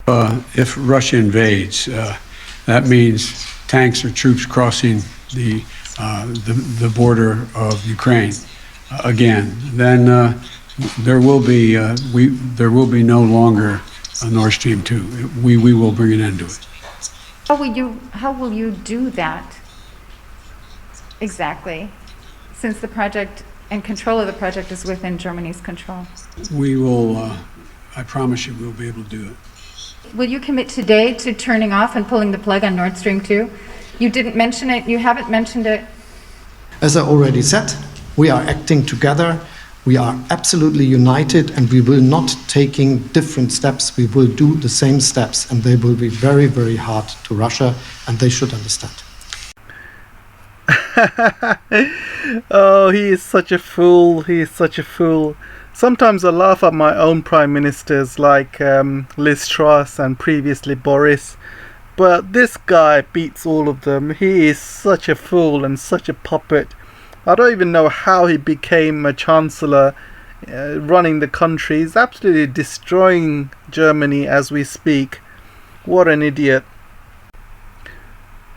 If Russia invades, that means tanks or troops crossing the border of Ukraine again. Then there will be no longer a Nord Stream 2. We will bring an end to it. How will you do that exactly, since the project and control of the project is within Germany's control? We will. I promise you, we'll be able to do it. Will you commit today to turning off and pulling the plug on Nord Stream 2? You didn't mention it. You haven't mentioned it. As I already said, we are acting together. We are absolutely united, and we will not taking different steps. We will do the same steps, and they will be very, very hard to Russia, and they should understand. Oh, he is such a fool. He is such a fool. Sometimes I laugh at my own prime ministers like Liz Truss and previously Boris. But this guy beats all of them. He is such a fool and such a puppet. I don't even know how he became a chancellor running the country. He's absolutely destroying Germany as we speak. What an idiot.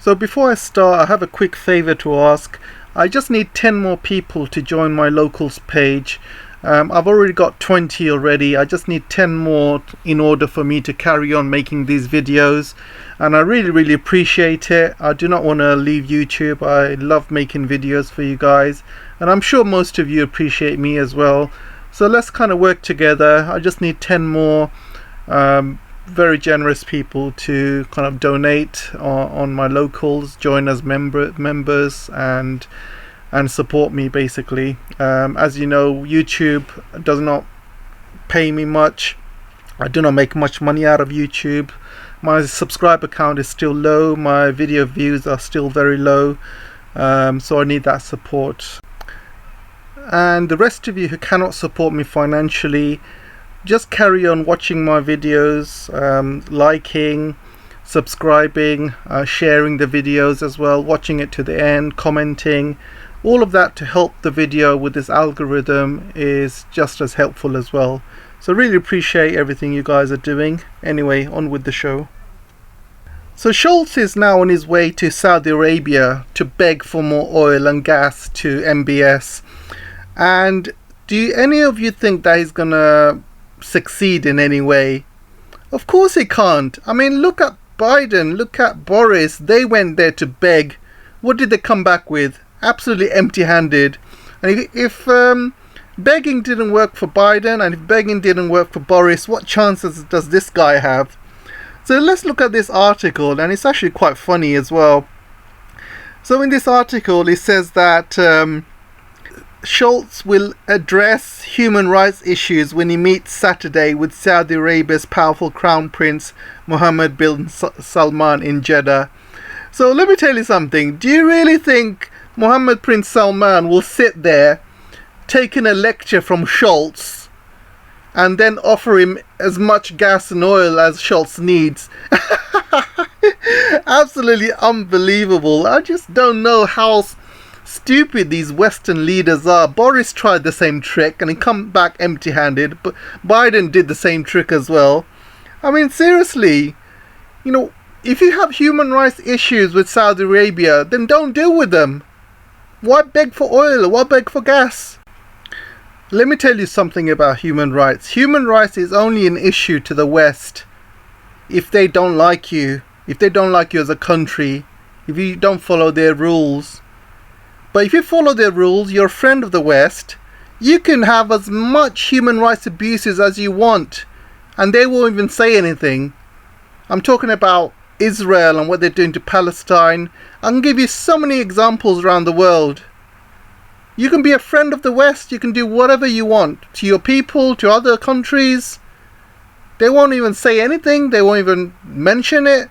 So before I start, I have a quick favor to ask. I just need 10 more people to join my locals page. I've already got 20 already. I just need 10 more in order for me to carry on making these videos, and I really appreciate it. I do not want to leave YouTube. I love making videos for you guys, and I'm sure most of you appreciate me as well. So let's kind of work together. I just need 10 more very generous people to kind of donate on my locals, join as members and support me basically. As you know, YouTube does not pay me much. I do not make much money out of YouTube. My subscriber count is still low. My video views are still very low. So I need that support. And the rest of you who cannot support me financially, just carry on watching my videos, liking, subscribing, sharing the videos as well, watching it to the end, commenting. All of that to help the video with this algorithm is just as helpful as well. So really appreciate everything you guys are doing. Anyway, on with the show. So Scholz is now on his way to Saudi Arabia to beg for more oil and gas to MBS. And do any of you think that he's gonna succeed in any way? Of course he can't. I mean, look at Biden, look at Boris. They went there to beg. What did they come back with? Absolutely empty-handed. And if begging didn't work for Biden and if begging didn't work for Boris, what chances does this guy have? So let's look at this article, and it's actually quite funny as well. So in this article it says that Scholz will address human rights issues when he meets Saturday with Saudi Arabia's powerful Crown Prince Mohammed bin Salman in Jeddah. So let me tell you something. Do you really think Mohammed Prince Salman will sit there taking a lecture from Scholz and then offer him as much gas and oil as Scholz needs? Absolutely unbelievable. I just don't know how stupid these Western leaders are. Boris tried the same trick and he come back empty-handed, but Biden did the same trick as well. I mean, seriously, you know, if you have human rights issues with Saudi Arabia, then don't deal with them. Why beg for oil? Why beg for gas? Let me tell you something about human rights. Human rights is only an issue to the West if they don't like you, if they don't like you as a country, if you don't follow their rules. But if you follow their rules, you're a friend of the West, you can have as much human rights abuses as you want, and they won't even say anything. I'm talking about Israel and what they're doing to Palestine. I can give you so many examples around the world. You can be a friend of the West, you can do whatever you want to your people, to other countries. They won't even say anything, they won't even mention it.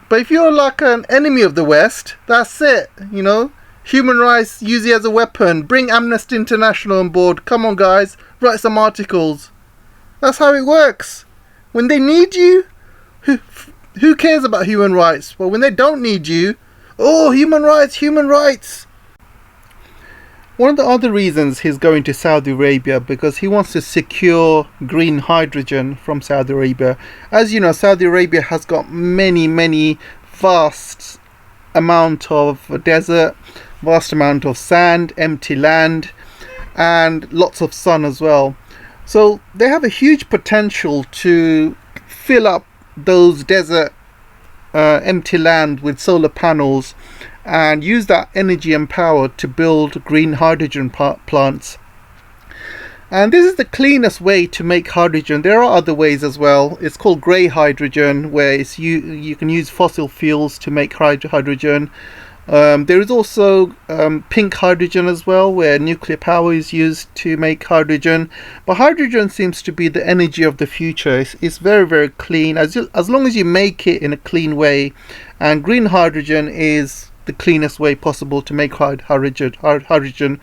But if you're like an enemy of the West, that's it, you know. Human rights, use it as a weapon. Bring Amnesty International on board. Come on guys, write some articles. That's how it works. When they need you, who cares about human rights? Well, when they don't need you, oh, human rights, human rights. One of the other reasons he's going to Saudi Arabia because he wants to secure green hydrogen from Saudi Arabia. As you know, Saudi Arabia has got many vast amount of desert, vast amount of sand, empty land, and lots of sun as well. So they have a huge potential to fill up those desert empty land with solar panels and use that energy and power to build green hydrogen plants. And this is the cleanest way to make hydrogen. There are other ways as well. It's called grey hydrogen, where you can use fossil fuels to make hydrogen. There is also pink hydrogen as well, where nuclear power is used to make hydrogen. But hydrogen seems to be the energy of the future. It's very clean, as long as you make it in a clean way. And green hydrogen is the cleanest way possible to make hydrogen.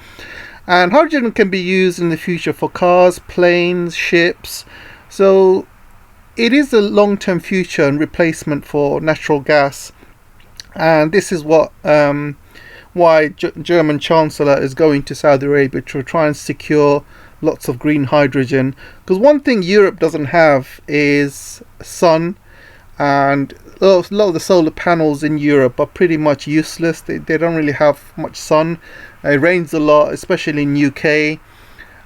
And hydrogen can be used in the future for cars, planes, ships. So it is a long-term future and replacement for natural gas. And this is what why German Chancellor is going to Saudi Arabia to try and secure lots of green hydrogen. Because one thing Europe doesn't have is sun, and a lot of the solar panels in Europe are pretty much useless. They don't really have much sun. It rains a lot, especially in UK,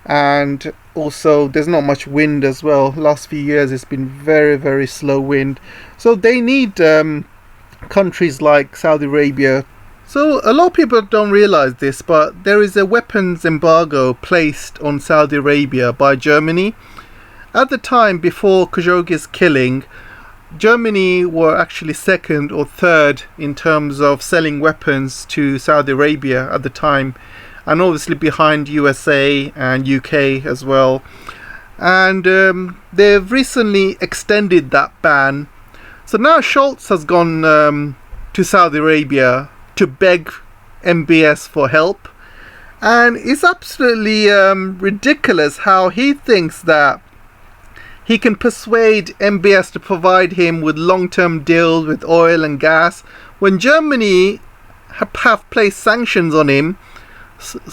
and also there's not much wind as well. Last few years it's been very slow wind. So they need countries like Saudi Arabia. So a lot of people don't realize this, but there is a weapons embargo placed on Saudi Arabia by Germany. At the time before Khashoggi's killing, Germany were actually second or third in terms of selling weapons to Saudi Arabia at the time, and obviously behind USA and UK as well. And they've recently extended that ban. So now Scholz has gone to Saudi Arabia to beg MBS for help, and it's absolutely ridiculous how he thinks that he can persuade MBS to provide him with long-term deals with oil and gas when Germany have placed sanctions on him,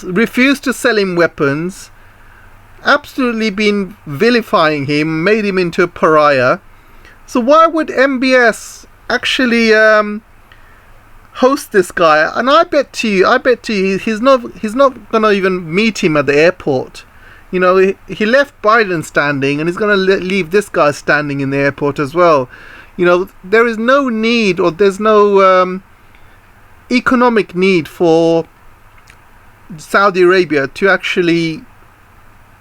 refused to sell him weapons, absolutely been vilifying him, made him into a pariah. So why would MBS actually host this guy? And I bet to you he's not gonna even meet him at the airport. You know, he left Biden standing, and he's going to leave this guy standing in the airport as well. You know, there is no need, or there's no economic need for Saudi Arabia to actually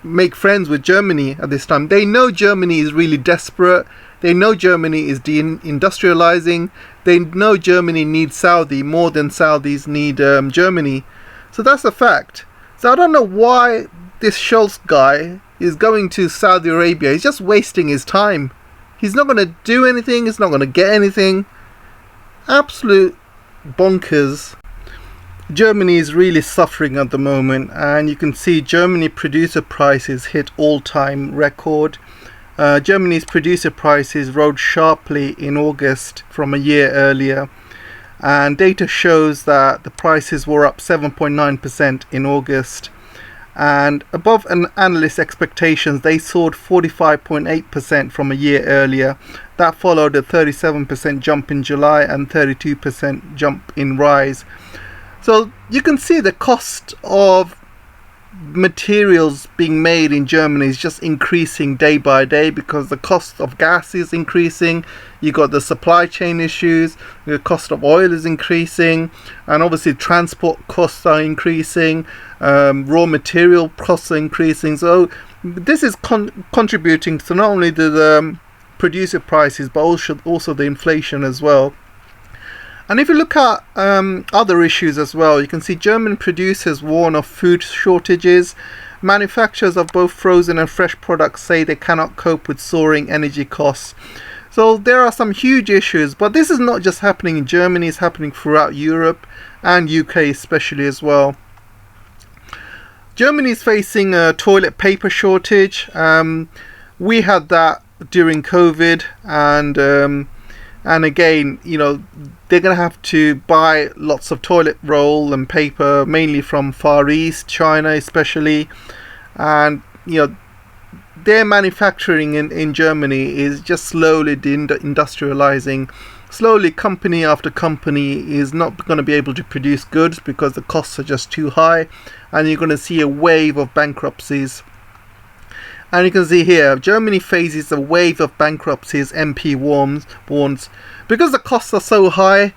make friends with Germany at this time. They know Germany is really desperate. They know Germany is deindustrializing. They know Germany needs Saudi more than Saudis need Germany. So that's a fact. So I don't know why this Scholz guy is going to Saudi Arabia. He's just wasting his time. He's not going to do anything. He's not going to get anything. Absolute bonkers. Germany is really suffering at the moment, and you can see Germany producer prices hit all-time record. Germany's producer prices rose sharply in August from a year earlier, and data shows that the prices were up 7.9% in August. And above an analyst's expectations, they soared 45.8% from a year earlier. That followed a 37% jump in July and 32% jump in rise. So you can see the cost of materials being made in Germany is just increasing day by day because the cost of gas is increasing. You got the supply chain issues, the cost of oil is increasing, and obviously transport costs are increasing, raw material costs are increasing. So this is contributing to not only the producer prices but also the inflation as well. And if you look at other issues as well, you can see German producers warn of food shortages. Manufacturers of both frozen and fresh products say they cannot cope with soaring energy costs. So there are some huge issues, but this is not just happening in Germany, it's happening throughout Europe and UK especially as well. Germany is facing a toilet paper shortage. We had that during COVID, and again, you know, they're going to have to buy lots of toilet roll and paper, mainly from Far East, China especially. And, their manufacturing in Germany is just slowly industrializing. Slowly, company after company is not going to be able to produce goods because the costs are just too high. And you're going to see a wave of bankruptcies. And you can see here, Germany faces a wave of bankruptcies, MP warns. Because the costs are so high,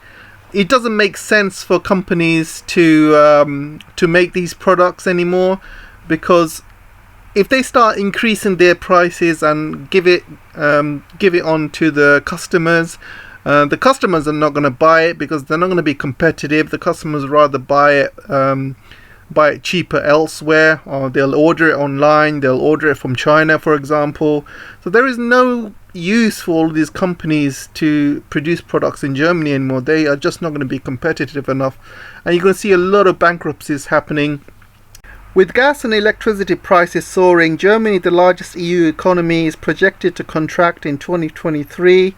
it doesn't make sense for companies to make these products anymore. Because if they start increasing their prices and give it on to the customers are not going to buy it because they're not going to be competitive. The customers rather buy it cheaper elsewhere, or they'll order it online, they'll order it from China, for example. So there is no use for all these companies to produce products in Germany anymore. They are just not going to be competitive enough, and you're going to see a lot of bankruptcies happening. With gas and electricity prices soaring, Germany, the largest EU economy, is projected to contract in 2023.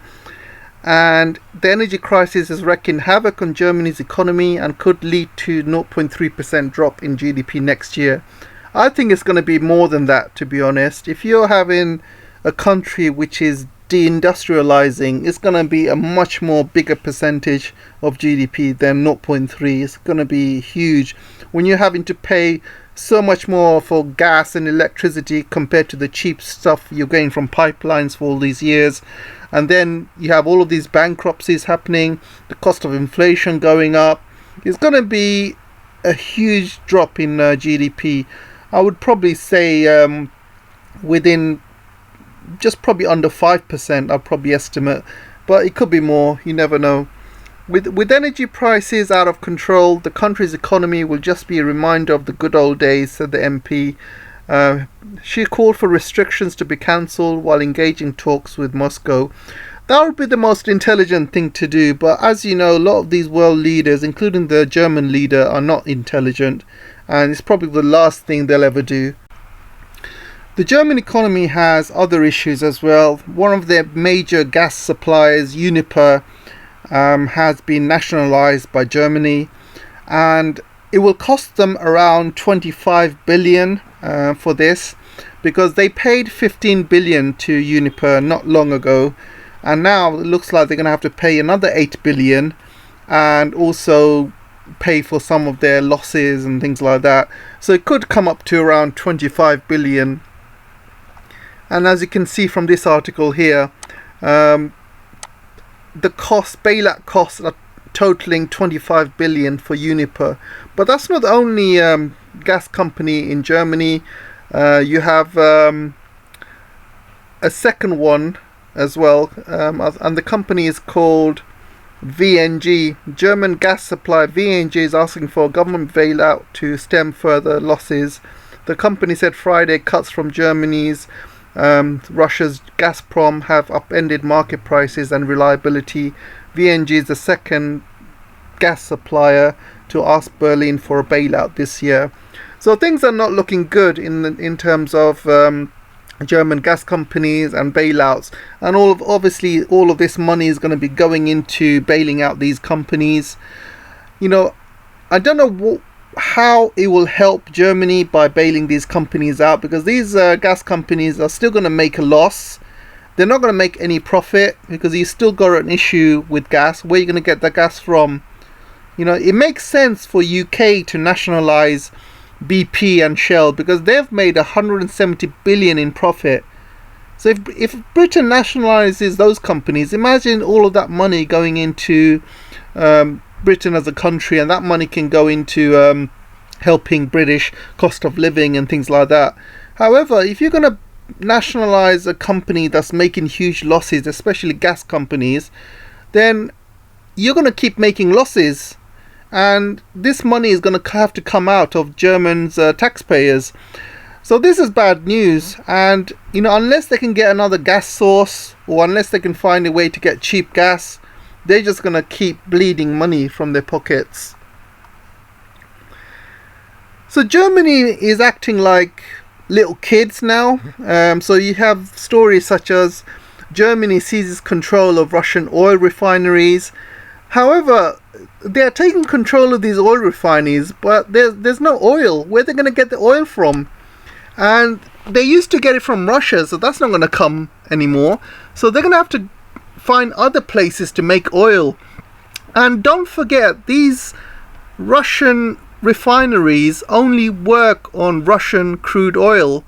And the energy crisis is wreaking havoc on Germany's economy and could lead to 0.3% drop in GDP next year. I think it's going to be more than that, to be honest. If you're having a country which is deindustrializing, it's going to be a much more bigger percentage of GDP than 0.3. It's going to be huge. When you're having to pay so much more for gas and electricity compared to the cheap stuff you're getting from pipelines for all these years, and then you have all of these bankruptcies happening, the cost of inflation going up, it's going to be a huge drop in GDP. I would probably say within just probably under 5%, I'll probably estimate, but it could be more, you never know. With energy prices out of control, the country's economy will just be a reminder of the good old days, said the MP. She called for restrictions to be cancelled while engaging talks with Moscow. That would be the most intelligent thing to do, but as you know, a lot of these world leaders, including the German leader, are not intelligent, and it's probably the last thing they'll ever do. The German economy has other issues as well. One of their major gas suppliers, UNIPER, has been nationalized by Germany, and it will cost them around 25 billion for this, because they paid 15 billion to UNIPER not long ago, and now it looks like they're going to have to pay another 8 billion and also pay for some of their losses and things like that. So it could come up to around 25 billion. And as you can see from this article here, the bailout costs are totaling 25 billion for UNIPER. But that's not the only gas company in Germany. You have a second one as well, and the company is called VNG. German gas supplier VNG is asking for a government bailout to stem further losses. The company said Friday cuts from Germany's Russia's Gazprom have upended market prices and reliability. VNG is the second gas supplier to ask Berlin for a bailout this year. So things are not looking good in terms of German gas companies and bailouts, and obviously all of this money is going to be going into bailing out these companies. I don't know how it will help Germany by bailing these companies out, because these gas companies are still going to make a loss. They're not going to make any profit because you still got an issue with gas. Where are you going to get the gas from? It makes sense for UK to nationalize BP and Shell because they've made 170 billion in profit. So if Britain nationalizes those companies, imagine all of that money going into Britain as a country, and that money can go into helping British cost of living and things like that. However, if you're going to nationalize a company that's making huge losses, especially gas companies, then you're going to keep making losses, and this money is going to have to come out of Germans' taxpayers. So this is bad news, and unless they can get another gas source, or unless they can find a way to get cheap gas, they're just going to keep bleeding money from their pockets. So Germany is acting like little kids now. So you have stories such as Germany seizes control of Russian oil refineries, However, they're taking control of these oil refineries, but there's no oil. Where are they going to get the oil from? And they used to get it from Russia, so that's not going to come anymore. So they're going to have to find other places to make oil. And don't forget, these Russian refineries only work on Russian crude oil.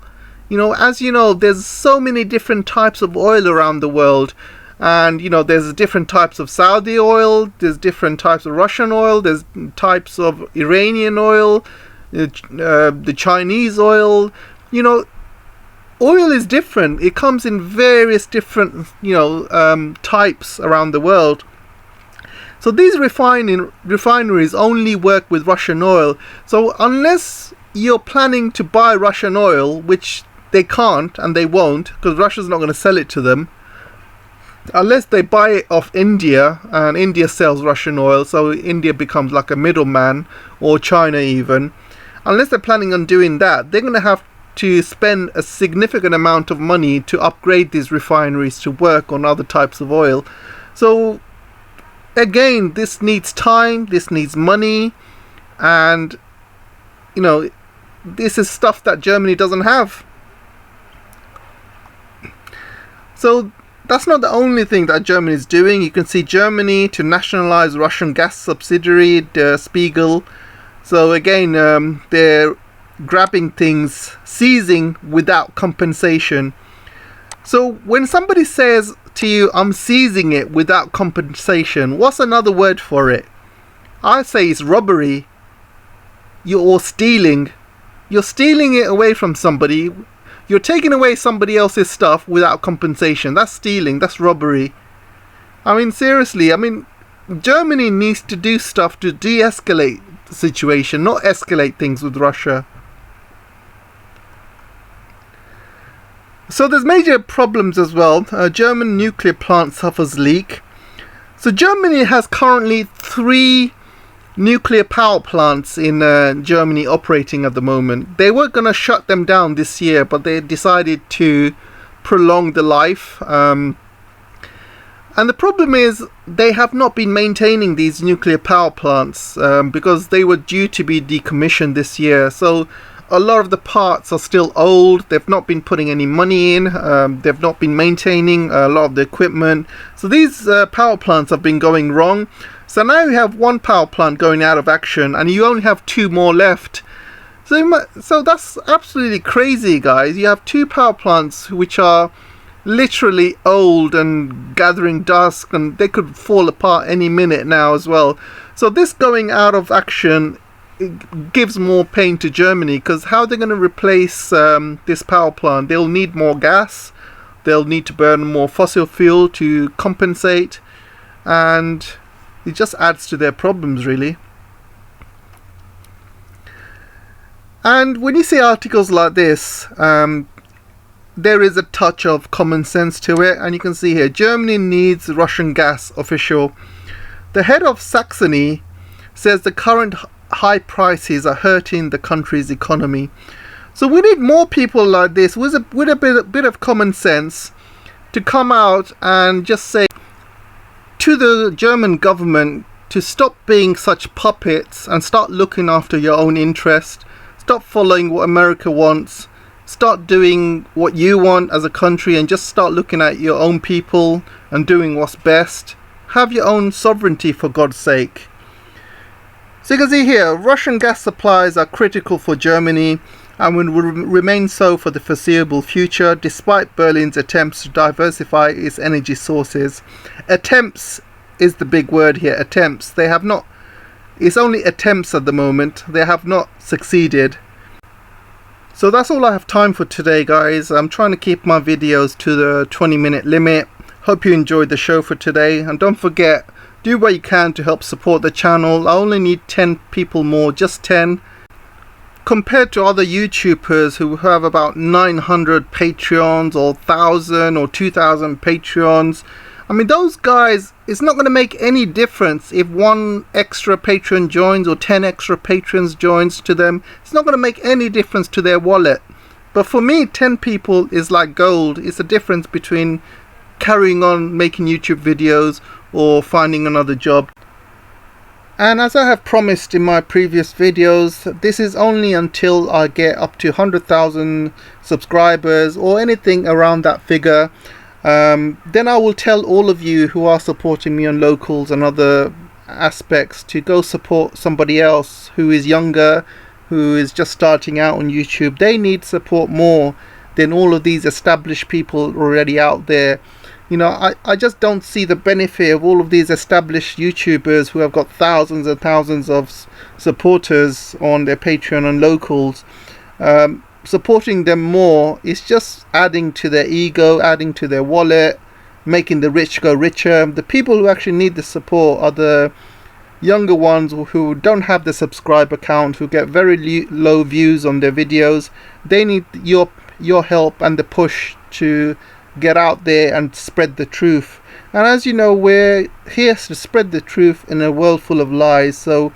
You know, as you know, there's so many different types of oil around the world. And, you know, there's different types of Saudi oil, there's different types of Russian oil, there's types of Iranian oil, the Chinese oil. You know, oil is different. It comes in various different, types around the world. So these refineries only work with Russian oil. So unless you're planning to buy Russian oil, which they can't and they won't, because Russia's not going to sell it to them, unless they buy it off India, and India sells Russian oil, so India becomes like a middleman, or China even. Unless they're planning on doing that, they're going to have to spend a significant amount of money to upgrade these refineries to work on other types of oil. So again, this needs time, this needs money, and this is stuff that Germany doesn't have. So that's not the only thing that Germany is doing. You can see Germany to nationalize Russian gas subsidiary, Der Spiegel. So again, they're grabbing things, seizing without compensation. So when somebody says to you, I'm seizing it without compensation, what's another word for it? I say it's robbery. You're stealing. You're stealing it away from somebody. You're taking away somebody else's stuff without compensation. That's stealing. That's robbery. I mean, seriously. I mean, Germany needs to do stuff to de-escalate the situation, not escalate things with Russia. So there's major problems as well. German nuclear plant suffers leak. So Germany has currently 3 nuclear power plants in Germany operating at the moment. They were going to shut them down this year, but they decided to prolong the life. And the problem is they have not been maintaining these nuclear power plants because they were due to be decommissioned this year. So a lot of the parts are still old. They've not been putting any money in. They've not been maintaining a lot of the equipment. So these power plants have been going wrong. So now you have 1 power plant going out of action and you only have 2 more left. So that's absolutely crazy, guys. You have 2 power plants which are literally old and gathering dust, and they could fall apart any minute now as well. So this going out of action, it gives more pain to Germany, because how are they going to replace this power plant? They'll need more gas, they'll need to burn more fossil fuel to compensate, and it just adds to their problems, really. And when you see articles like this, there is a touch of common sense to it, and you can see here, Germany needs Russian gas official. The head of Saxony says the current high prices are hurting the country's economy. So we need more people like this with a bit of common sense to come out and just say to the German government to stop being such puppets and start looking after your own interest. Stop following what America wants. Start doing what you want as a country and just start looking at your own people and doing what's best. Have your own sovereignty, for God's sake. So you can see here, Russian gas supplies are critical for Germany and will remain so for the foreseeable future, despite Berlin's attempts to diversify its energy sources. Attempts is the big word here, attempts. They have not, it's only attempts at the moment. They have not succeeded. So that's all I have time for today, guys. I'm trying to keep my videos to the 20-minute limit. Hope you enjoyed the show for today, and don't forget, do what you can to help support the channel. I only need 10 people more, just 10. Compared to other YouTubers who have about 900 Patreons or 1,000 or 2,000 Patreons. I mean, those guys, it's not going to make any difference if 1 extra patron joins or 10 extra patrons joins to them. It's not going to make any difference to their wallet. But for me, 10 people is like gold. It's a difference between carrying on making YouTube videos or finding another job. And as I have promised in my previous videos, this is only until I get up to 100,000 subscribers or anything around that figure. Then I will tell all of you who are supporting me on locals and other aspects to go support somebody else who is younger, who is just starting out on YouTube. They need support more than all of these established people already out there. You know, I just don't see the benefit of all of these established YouTubers who have got thousands and thousands of supporters on their Patreon and locals. Supporting them more is just adding to their ego, adding to their wallet, making the rich go richer. The people who actually need the support are the younger ones who don't have the subscriber count, who get very low views on their videos. They need your help and the push to get out there and spread the truth. And as you know, we're here to spread the truth in a world full of lies, so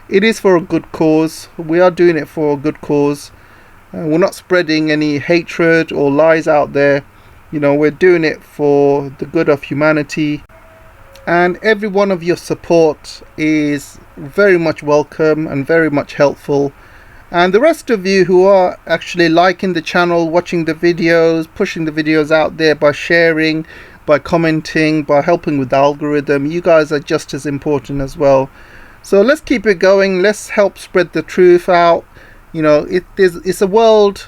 it is for a good cause. We are doing it for a good cause. We're not spreading any hatred or lies out there. You know, we're doing it for the good of humanity, and every one of your support is very much welcome and very much helpful. And the rest of you who are actually liking the channel, watching the videos, pushing the videos out there by sharing, by commenting, by helping with the algorithm, you guys are just as important as well. So let's keep it going. Let's help spread the truth out. You know, it's a world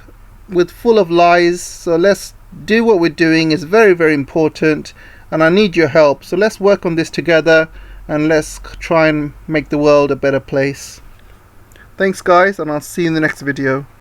full of lies. So let's do what we're doing. It's very, very important. And I need your help. So let's work on this together and let's try and make the world a better place. Thanks guys, and I'll see you in the next video.